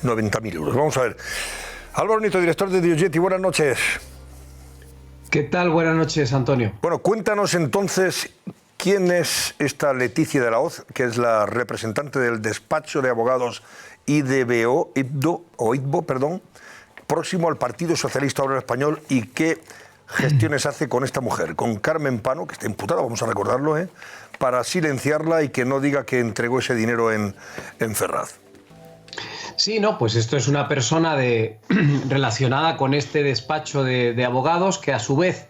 90.000 euros. Vamos a ver. Álvaro Nieto, director de Diogetti, buenas noches. ¿Qué tal? Buenas noches, Antonio. Bueno, cuéntanos entonces quién es esta Leticia de la Hoz, que es la representante del despacho de abogados IDBO, próximo al Partido Socialista Obrero Español, y qué gestiones hace con esta mujer, con Carmen Pano, que está imputada, vamos a recordarlo, para silenciarla y que no diga que entregó ese dinero en Ferraz. Sí, no, pues esto es una persona relacionada con este despacho de abogados, que a su vez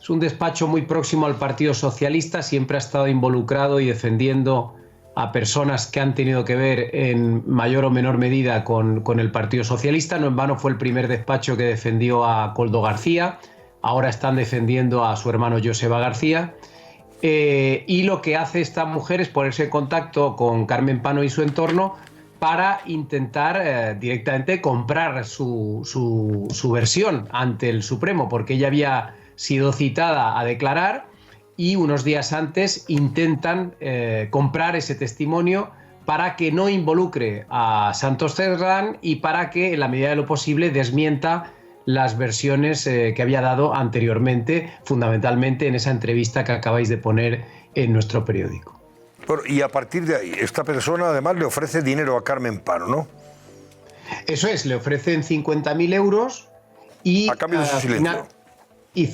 es un despacho muy próximo al Partido Socialista, siempre ha estado involucrado y defendiendo a personas que han tenido que ver en mayor o menor medida con el Partido Socialista. No en vano fue el primer despacho que defendió a Koldo García, ahora están defendiendo a su hermano Joseba García. Y lo que hace esta mujer es ponerse en contacto con Carmen Pano y su entorno para intentar directamente comprar su versión ante el Supremo, porque ella había sido citada a declarar y unos días antes intentan comprar ese testimonio para que no involucre a Santos Cerdán y para que, en la medida de lo posible, desmienta las versiones que había dado anteriormente, fundamentalmente en esa entrevista que acabáis de poner en nuestro periódico. Bueno, y a partir de ahí, esta persona además le ofrece dinero a Carmen Pano, ¿no? Eso es, le ofrecen 50.000 euros y a cambio de su silencio. Y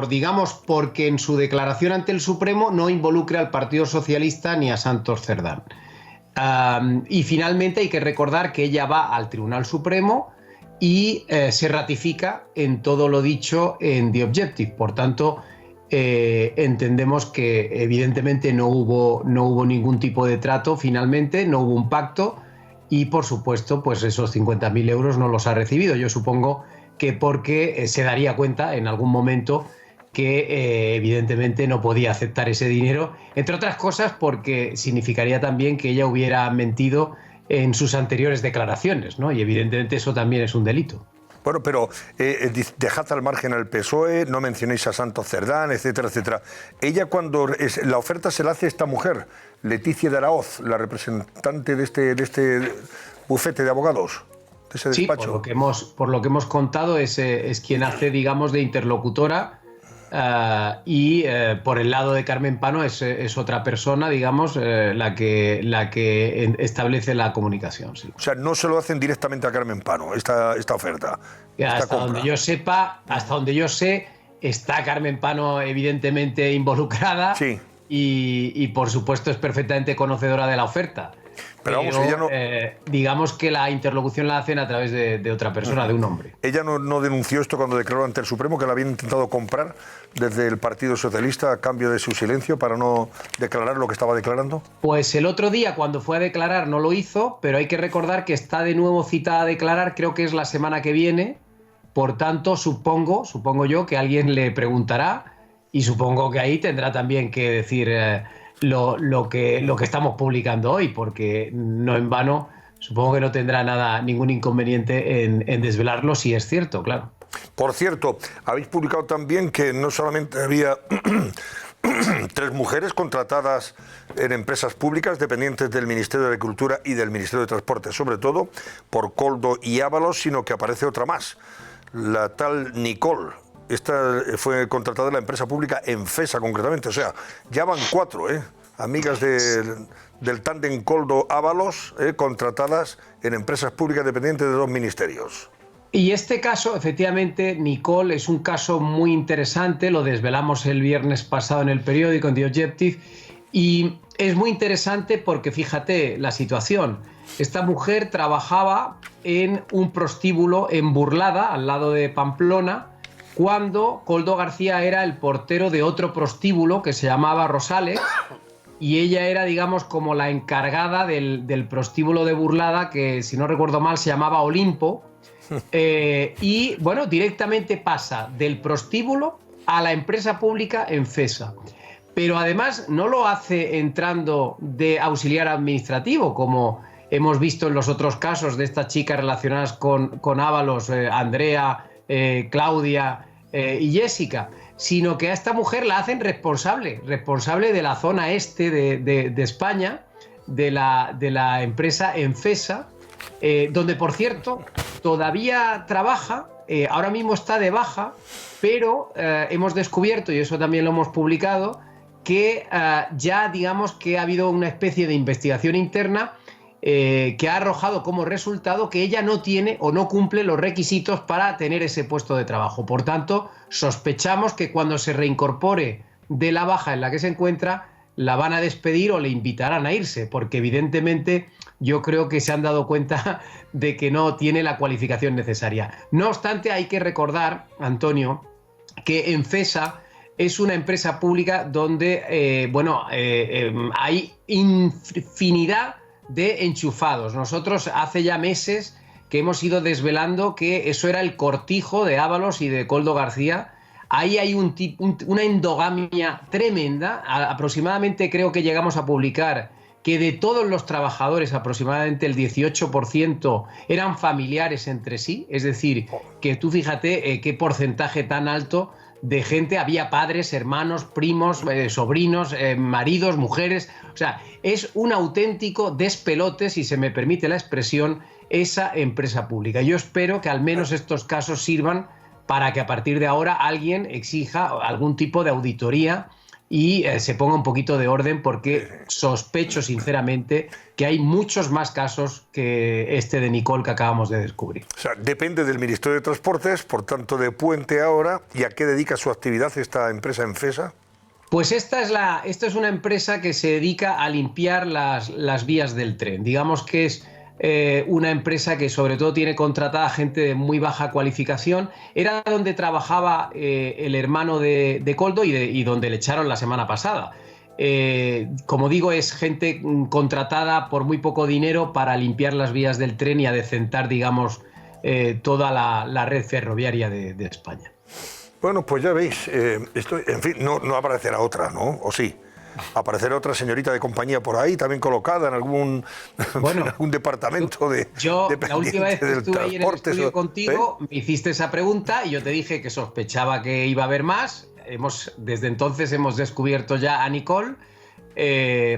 digamos, porque en su declaración ante el Supremo no involucre al Partido Socialista ni a Santos Cerdán. Y finalmente hay que recordar que ella va al Tribunal Supremo y se ratifica en todo lo dicho en The Objective. Por tanto, entendemos que evidentemente no hubo ningún tipo de trato finalmente, no hubo un pacto y por supuesto pues esos 50.000 euros no los ha recibido. Yo supongo que porque se daría cuenta en algún momento que evidentemente no podía aceptar ese dinero, entre otras cosas porque significaría también que ella hubiera mentido en sus anteriores declaraciones, ¿no? Y evidentemente eso también es un delito. Bueno, pero dejad al margen al PSOE, no mencionéis a Santos Cerdán, etcétera, etcétera. Ella la oferta se la hace esta mujer, Leticia de la Hoz, la representante de este bufete de abogados, de ese despacho. Sí, por lo que hemos contado es quien hace, digamos, de interlocutora y por el lado de Carmen Pano es otra persona, digamos, la que establece la comunicación. Sí. O sea, no se lo hacen directamente a Carmen Pano, esta oferta. Hasta donde yo sé, está Carmen Pano evidentemente involucrada. Sí. Y por supuesto es perfectamente conocedora de la oferta. Pero vamos, ella no... digamos que la interlocución la hacen a través de otra persona, de un hombre. ¿Ella no denunció esto cuando declaró ante el Supremo, que la habían intentado comprar desde el Partido Socialista a cambio de su silencio para no declarar lo que estaba declarando? Pues el otro día, cuando fue a declarar, no lo hizo, pero hay que recordar que está de nuevo citada a declarar, creo que es la semana que viene. Por tanto, supongo yo que alguien le preguntará y supongo que ahí tendrá también que decir lo que estamos publicando hoy, porque no en vano supongo que no tendrá ningún inconveniente en desvelarlo si es cierto, claro. Por cierto, habéis publicado también que no solamente había 3 mujeres contratadas en empresas públicas dependientes del Ministerio de Agricultura y del Ministerio de Transporte, sobre todo por Koldo y Ábalos, sino que aparece otra más, la tal Nicole. Esta fue contratada en la empresa pública Enfesa, concretamente. O sea, ya van 4, amigas del tándem Koldo-Ábalos, contratadas en empresas públicas dependientes de 2 ministerios. Y este caso, efectivamente, Nicole, es un caso muy interesante. Lo desvelamos el viernes pasado en el periódico, en The Objective. Y es muy interesante porque, fíjate la situación. Esta mujer trabajaba en un prostíbulo en Burlada, al lado de Pamplona, cuando Koldo García era el portero de otro prostíbulo que se llamaba Rosales y ella era, digamos, como la encargada del prostíbulo de Burlada, que si no recuerdo mal se llamaba Olimpo, y bueno, directamente pasa del prostíbulo a la empresa pública Enfesa. Pero además no lo hace entrando de auxiliar administrativo, como hemos visto en los otros casos de estas chicas relacionadas con Ábalos, Andrea, Claudia y Jessica, sino que a esta mujer la hacen responsable de la zona este de España, de la empresa Enfesa, donde, por cierto, todavía trabaja, ahora mismo está de baja, pero hemos descubierto, y eso también lo hemos publicado, que ya digamos que ha habido una especie de investigación interna que ha arrojado como resultado que ella no tiene o no cumple los requisitos para tener ese puesto de trabajo. Por tanto, sospechamos que cuando se reincorpore de la baja en la que se encuentra, la van a despedir o le invitarán a irse, porque evidentemente yo creo que se han dado cuenta de que no tiene la cualificación necesaria. No obstante, hay que recordar, Antonio, que Enfesa es una empresa pública donde hay infinidad de enchufados. Nosotros hace ya meses que hemos ido desvelando que eso era el cortijo de Ábalos y de Koldo García. Ahí hay una endogamia tremenda. Aproximadamente creo que llegamos a publicar que de todos los trabajadores aproximadamente el 18% eran familiares entre sí. Es decir, que tú fíjate qué porcentaje tan alto de gente, había padres, hermanos, primos, sobrinos, maridos, mujeres. O sea, es un auténtico despelote, si se me permite la expresión, esa empresa pública. Yo espero que al menos estos casos sirvan para que a partir de ahora alguien exija algún tipo de auditoría y se ponga un poquito de orden, porque sospecho sinceramente que hay muchos más casos que este de Nicole que acabamos de descubrir. O sea, depende del Ministerio de Transportes, por tanto de Puente ahora. ¿Y a qué dedica su actividad esta empresa Enfesa? Pues esta es una empresa que se dedica a limpiar las vías del tren. Digamos que es una empresa que sobre todo tiene contratada gente de muy baja cualificación. Era donde trabajaba el hermano de Koldo y donde le echaron la semana pasada. Como digo, es gente contratada por muy poco dinero para limpiar las vías del tren y adecentar, digamos, toda la red ferroviaria de España. Bueno, pues ya veis, en fin, no aparecerá otra, ¿no? ¿O sí? ¿Aparecerá otra señorita de compañía por ahí, también colocada en algún departamento de la última vez que estuve ahí en el estudio contigo, me hiciste esa pregunta y yo te dije que sospechaba que iba a haber más. Desde entonces hemos descubierto ya a Nicole.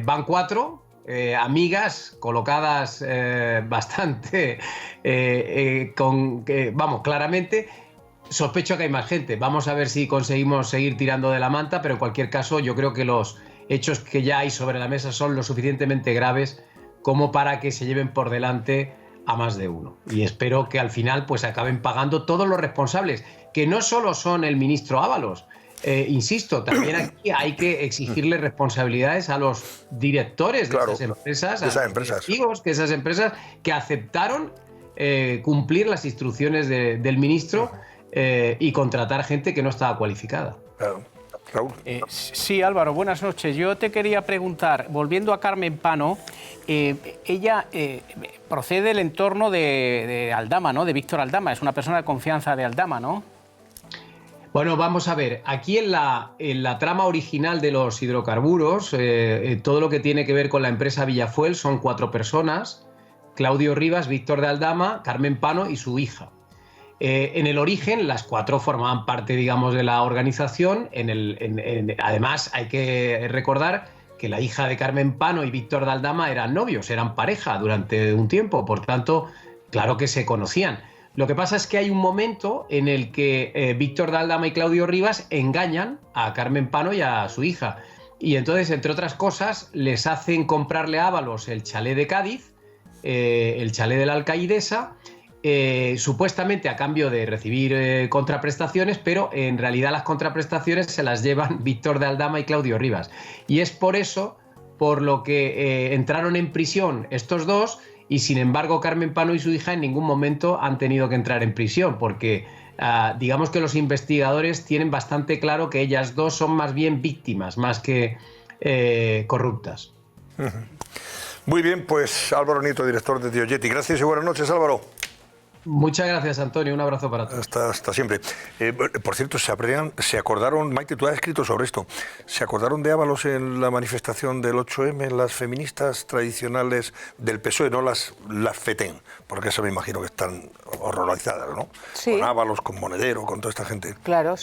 Van 4 amigas colocadas bastante, claramente. Sospecho que hay más gente. Vamos a ver si conseguimos seguir tirando de la manta, pero en cualquier caso yo creo que los hechos que ya hay sobre la mesa son lo suficientemente graves como para que se lleven por delante a más de uno. Y espero que al final pues acaben pagando todos los responsables, que no solo son el ministro Ábalos. Insisto, también aquí hay que exigirle responsabilidades a los directores de esas empresas, a los directivos de esas empresas que aceptaron cumplir las instrucciones del ministro y contratar gente que no estaba cualificada. Claro. Raúl. Sí, Álvaro, buenas noches. Yo te quería preguntar, volviendo a Carmen Pano, ella procede del entorno de Aldama, ¿no? De Víctor Aldama, es una persona de confianza de Aldama, ¿no? Bueno, vamos a ver, aquí en la trama original de los hidrocarburos, todo lo que tiene que ver con la empresa Villafuel son 4 personas: Claudio Rivas, Víctor de Aldama, Carmen Pano y su hija. En el origen, las 4 formaban parte, digamos, de la organización. Además, hay que recordar que la hija de Carmen Pano y Víctor de Aldama eran novios, eran pareja durante un tiempo, por tanto, claro que se conocían. Lo que pasa es que hay un momento en el que Víctor de Aldama y Claudio Rivas engañan a Carmen Pano y a su hija. Y entonces, entre otras cosas, les hacen comprarle a Ábalos el chalet de Cádiz, el chalet de la Alcaidesa, supuestamente a cambio de recibir contraprestaciones, pero en realidad las contraprestaciones se las llevan Víctor de Aldama y Claudio Rivas. Y es por eso por lo que entraron en prisión estos dos, y sin embargo Carmen Pano y su hija en ningún momento han tenido que entrar en prisión, porque digamos que los investigadores tienen bastante claro que ellas dos son más bien víctimas, más que corruptas. Muy bien, pues Álvaro Nieto, director de Diogetti. Gracias y buenas noches, Álvaro. Muchas gracias, Antonio. Un abrazo para todos. Hasta siempre. Por cierto, se acordaron, Maite, tú has escrito sobre esto, ¿se acordaron de Ábalos en la manifestación del 8M, las feministas tradicionales del PSOE, no las FETEN? Porque eso me imagino que están horrorizadas, ¿no? Sí. Con Ábalos, con Monedero, con toda esta gente. Claro,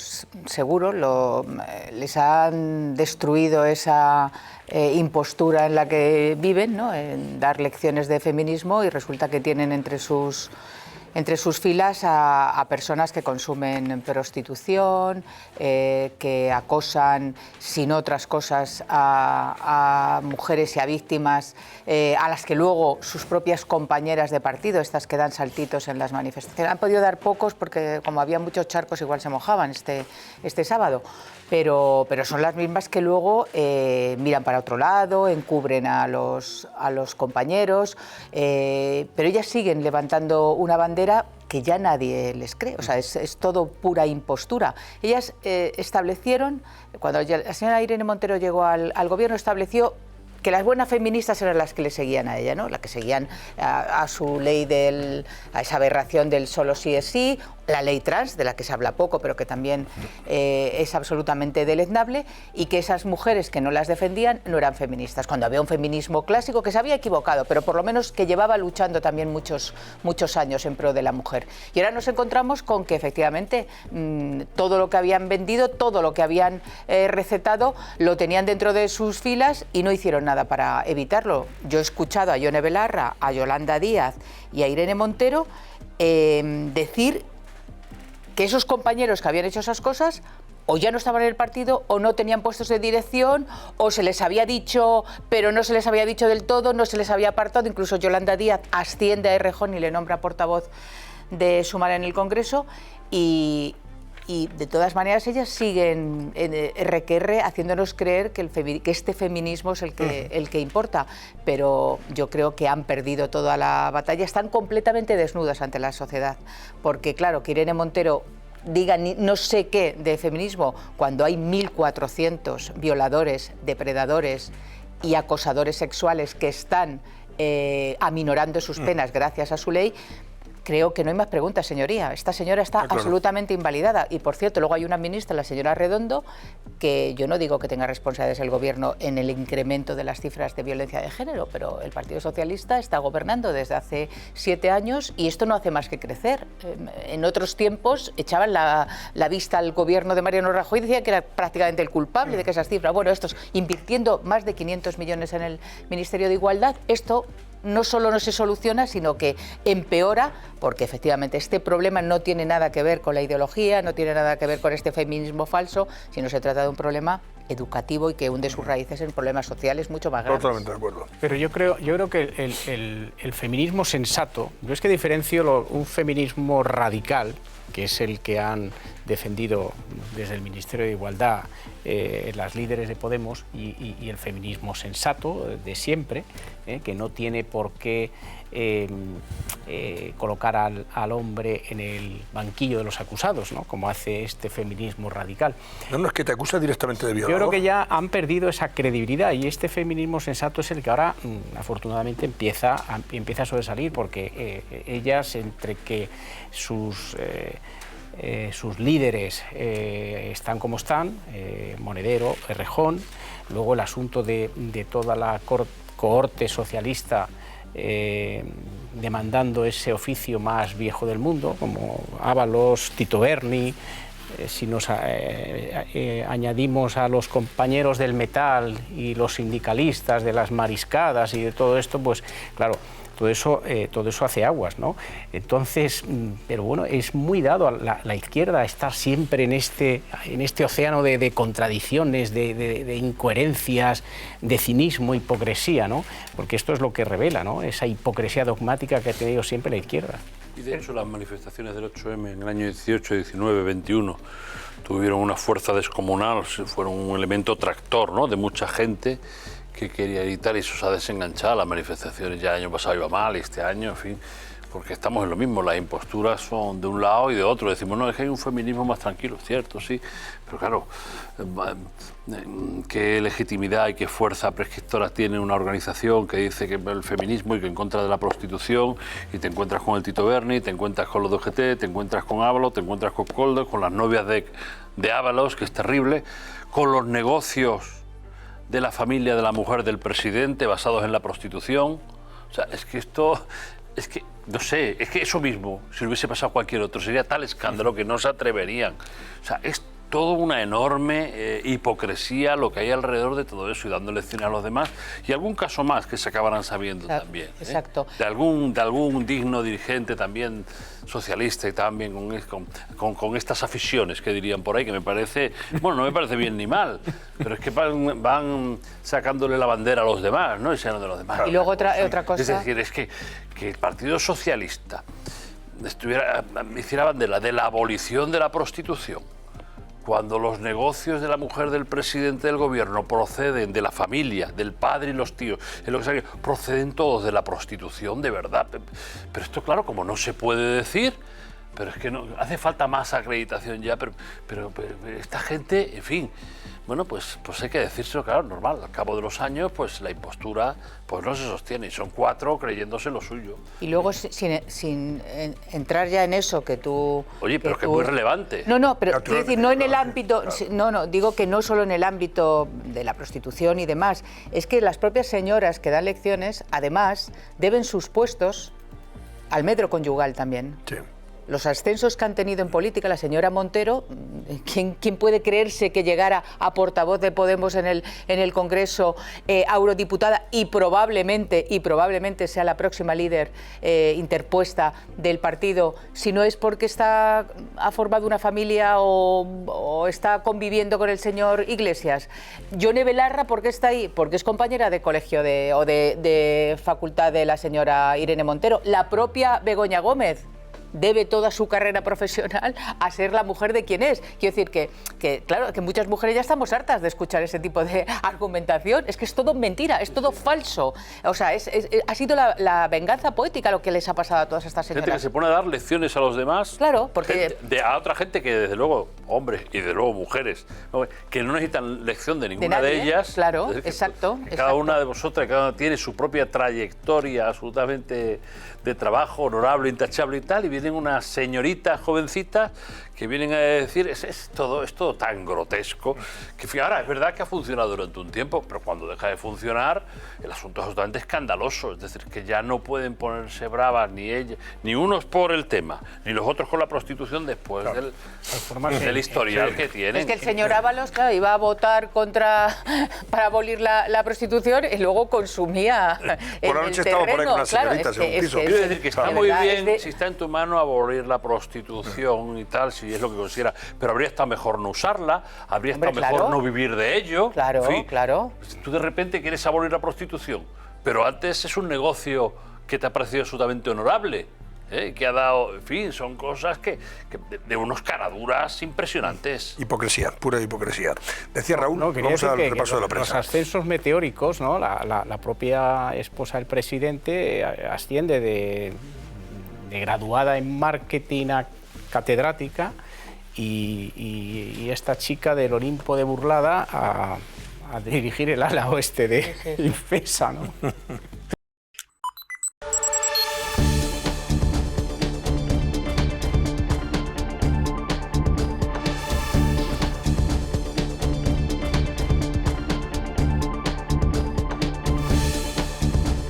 seguro, les han destruido esa impostura en la que viven, ¿no? En dar lecciones de feminismo, y resulta que tienen entre sus filas a personas que consumen prostitución, que acosan, sin otras cosas, a mujeres y a víctimas, a las que luego sus propias compañeras de partido, estas que dan saltitos en las manifestaciones, han podido dar pocos porque como había muchos charcos igual se mojaban este sábado. Pero son las mismas que luego miran para otro lado, encubren a los compañeros, pero ellas siguen levantando una bandera que ya nadie les cree, o sea, es todo pura impostura. Ellas establecieron, cuando la señora Irene Montero llegó al gobierno, estableció que las buenas feministas eran las que le seguían a ella, ¿no? Las que seguían a su ley a esa aberración del solo sí es sí, la ley trans, de la que se habla poco, pero que también es absolutamente deleznable, y que esas mujeres que no las defendían no eran feministas, cuando había un feminismo clásico que se había equivocado, pero por lo menos que llevaba luchando también muchos años en pro de la mujer. Y ahora nos encontramos con que efectivamente todo lo que habían vendido, todo lo que habían recetado, lo tenían dentro de sus filas y no hicieron nada para evitarlo. Yo he escuchado a Yone Belarra, a Yolanda Díaz y a Irene Montero decir que esos compañeros que habían hecho esas cosas o ya no estaban en el partido, o no tenían puestos de dirección, o se les había dicho, pero no se les había dicho del todo, no se les había apartado. Incluso Yolanda Díaz asciende a Errejón y le nombra portavoz de Sumar en el Congreso, y de todas maneras ellas siguen RQR haciéndonos creer que este feminismo es el que importa, pero yo creo que han perdido toda la batalla, están completamente desnudas ante la sociedad, porque claro, que Irene Montero diga no sé qué de feminismo cuando hay 1.400 violadores, depredadores y acosadores sexuales que están aminorando sus penas gracias a su ley. Creo que no hay más preguntas, señoría. Esta señora está absolutamente invalidada. Y, por cierto, luego hay una ministra, la señora Redondo, que yo no digo que tenga responsabilidades el Gobierno en el incremento de las cifras de violencia de género, pero el Partido Socialista está gobernando desde hace 7 años y esto no hace más que crecer. En otros tiempos echaban la vista al Gobierno de Mariano Rajoy y decían que era prácticamente el culpable de que esas cifras... Bueno, estos invirtiendo más de 500 millones en el Ministerio de Igualdad, esto no solo no se soluciona, sino que empeora, porque efectivamente este problema no tiene nada que ver con la ideología, no tiene nada que ver con este feminismo falso, sino se trata de un problema educativo y que hunde sus raíces en problemas sociales mucho más grandes. Totalmente de acuerdo. Pero yo creo que el feminismo sensato, yo es que diferencio un feminismo radical, que es el que han defendido desde el Ministerio de Igualdad las líderes de Podemos, y el feminismo sensato de siempre, que no tiene por qué colocar al hombre en el banquillo de los acusados, ¿no? Como hace este feminismo radical. No, es que te acusa directamente de violador. Yo creo que ya han perdido esa credibilidad, y este feminismo sensato es el que ahora, afortunadamente, empieza a sobresalir, porque ellas, entre que sus líderes están como están, Monedero, Errejón, luego el asunto de toda la cohorte socialista demandando ese oficio más viejo del mundo, como Ábalos, Tito Berni. Si nos añadimos a los compañeros del metal y los sindicalistas de las mariscadas y de todo esto, pues claro, todo eso hace aguas, ¿no? Entonces, pero bueno, es muy dado a la izquierda estar siempre en este océano de contradicciones, de incoherencias, de cinismo, hipocresía, ¿no? Porque esto es lo que revela, ¿no? Esa hipocresía dogmática que ha tenido siempre la izquierda. Y de hecho las manifestaciones del 8M en el año 18, 19, 21 tuvieron una fuerza descomunal, fueron un elemento tractor, ¿no?, de mucha gente que quería evitar, y eso se ha desenganchado. Las manifestaciones ya el año pasado iba mal y este año, en fin, porque estamos en lo mismo, las imposturas son de un lado y de otro. Decimos, no, es que hay un feminismo más tranquilo, cierto, sí, pero claro, qué legitimidad y qué fuerza prescriptora tiene una organización que dice que el feminismo y que en contra de la prostitución, y te encuentras con el Tito Berni, te encuentras con los de UGT, te encuentras con Ábalos, te encuentras con Koldo, con las novias de Ábalos, que es terrible, con los negocios de la familia de la mujer del presidente basados en la prostitución. O sea, es que esto... Es que, no sé, es que eso mismo, si lo hubiese pasado cualquier otro, sería tal escándalo que no se atreverían. O sea, es todo una enorme hipocresía lo que hay alrededor de todo eso y dando lecciones a los demás. Y algún caso más que se acabarán sabiendo también. Exacto. De algún digno dirigente también socialista y también con estas aficiones que dirían por ahí, que me parece, bueno, no me parece bien ni mal, pero es que van sacándole la bandera a los demás, ¿no? Y sean de los demás. Y luego otra cosa... Es decir, es que el Partido Socialista hiciera bandera de la abolición de la prostitución, cuando los negocios de la mujer del presidente del gobierno proceden de la familia, del padre y los tíos, es lo que sea, proceden todos de la prostitución, de verdad. Pero esto, claro, como no se puede decir, pero es que no hace falta más acreditación ya, pero esta gente, en fin, bueno, pues hay que decírselo, claro, normal. Al cabo de los años, pues la impostura pues no se sostiene, y son 4 creyéndose lo suyo. Y luego, sin entrar ya en eso que tú... Oye, pero que es muy relevante. No, pero quiero decir, no en el ámbito... No, digo que no solo en el ámbito de la prostitución y demás, es que las propias señoras que dan lecciones, además, deben sus puestos al metro conyugal también. Sí. Los ascensos que han tenido en política, la señora Montero, ¿quién puede creerse que llegara a portavoz de Podemos en el Congreso, a eurodiputada y probablemente sea la próxima líder interpuesta del partido, si no es porque ha formado una familia o está conviviendo con el señor Iglesias? Yone Belarra, ¿por qué está ahí? Porque es compañera de colegio o de facultad de la señora Irene Montero. La propia Begoña Gómez debe toda su carrera profesional a ser la mujer de quien es. Quiero decir que claro, que muchas mujeres ya estamos hartas de escuchar ese tipo de argumentación. Es que es todo mentira, es todo falso. O sea, ha sido la venganza poética lo que les ha pasado a todas estas señoras. Gente que se pone a dar lecciones a los demás. Claro, porque... a otra gente que, desde luego, hombres y desde luego mujeres, ¿no?, que no necesitan lección de ninguna de ellas. Claro, decir, exacto. Cada una de vosotras, cada una tiene su propia trayectoria absolutamente de trabajo, honorable, intachable y tal, y vienen unas señoritas jovencitas que vienen a decir, es todo tan grotesco, que ahora es verdad que ha funcionado durante un tiempo, pero cuando deja de funcionar, el asunto es absolutamente escandaloso, es decir, que ya no pueden ponerse bravas ni ellas, ni unos por el tema, ni los otros con la prostitución después del historial que tienen. Es que el señor Ábalos, claro, iba a votar para abolir la prostitución y luego consumía por la noche estaba por ahí con unas señoritas en un piso. Quiero decir que está muy bien, si está en tu mano abolir la prostitución y tal, si es lo que considera, pero habría estado mejor no usarla, habría estado mejor no vivir de ello. Claro, en fin, claro. Tú de repente quieres abolir la prostitución, pero antes es un negocio que te ha parecido absolutamente honorable, que ha dado, en fin, son cosas que de unos caraduras impresionantes. Hipocresía, pura hipocresía. Decía Raúl, vamos al repaso de la prensa. Los ascensos meteóricos, ¿no? La propia esposa del presidente asciende de graduada en marketing a catedrática y esta chica del Olimpo de Burlada a dirigir el ala oeste de Infesa, ¿no?